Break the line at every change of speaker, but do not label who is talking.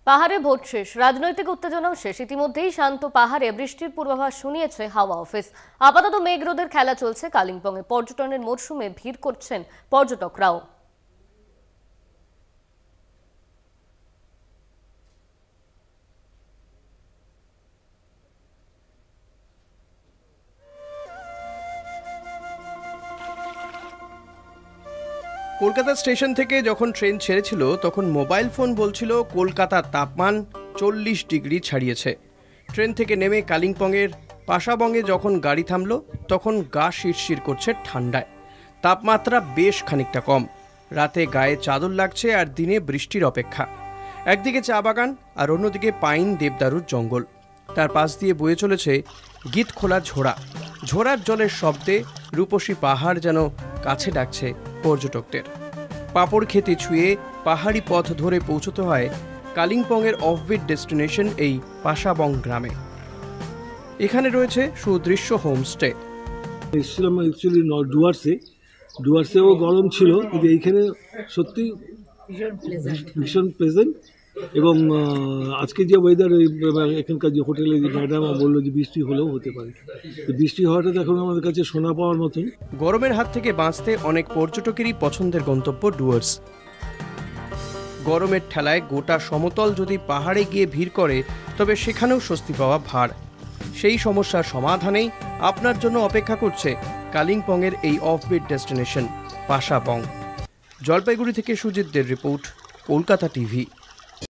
পাহাড়ে ভোট শেষ, রাজনৈতিক উত্তেজনাও শেষ। ইতিমধ্যেই শান্ত পাহাড়ে বৃষ্টির পূর্বাভাস শুনিয়েছে হাওয়া অফিস। আপাতত মেঘ রোদের খেলা চলছে কালিম্পংয়ে। পর্যটনের মরশুমে ভিড় করছেন পর্যটকরাও।
কলকাতা স্টেশন থেকে যখন ট্রেন ছেড়েছিল তখন মোবাইল ফোন বলছিল কলকাতার তাপমান 40 ডিগ্রি ছাড়িয়েছে। ট্রেন থেকে নেমে কালিম্পংয়ের পাশাবঙ্গে যখন গাড়ি থামলো তখন গা শিরশির করছে ঠান্ডায়। তাপমাত্রা বেশ খানিকটা কম, রাতে গায়ে চাদর লাগছে আর দিনে বৃষ্টির অপেক্ষা। একদিকে চা বাগান আর অন্যদিকে পাইন দেবদারুর জঙ্গল, তার পাশ দিয়ে বয়ে চলেছে গীতখোলা ঝোড়া। ঝোড়ার জলের শব্দে রূপসী পাহাড় যেন কাছে ডাকছে পর্যটকদের। পাপড় খেতে ছুঁয়ে পাহাড়ি পথ ধরে পৌঁছতে হয় কালিম্পংয়ের অফবিট ডেস্টিনেশন এই পাশাবং গ্রামে। এখানে রয়েছে সুদৃশ্য হোমস্টে।
এসেছিলাম অ্যাকচুয়ালি ডুয়ার্সেও গরম ছিল, কিন্তু এইখানে সত্যি ভীষণ প্লেজেন্ট। এবং আজকে যে ওয়েদার, এখানকার যে হোটেলে যে ম্যাডাম বললো যে বৃষ্টি হলেও হতে পারে, বৃষ্টি হওয়াটা এখন আমাদের কাছে শোনা পাওয়ার মতন।
গরমের হাত থেকে বাঁচতে অনেক পর্যটকেরই পছন্দের গন্তব্য ডুয়ার্স। গরমের ঠেলায় গোটা সমতল যদি পাহাড়ে গিয়ে ভিড় করে তবে সেখানেও স্বস্তি পাওয়া ভার। সেই সমস্যার সমাধানেই আপনার জন্য অপেক্ষা করছে কালিম্পংয়ের এই অফবিট ডেস্টিনেশন পাশাবং। জলপাইগুড়ি থেকে সুজিতদের রিপোর্ট, কলকাতা টিভি।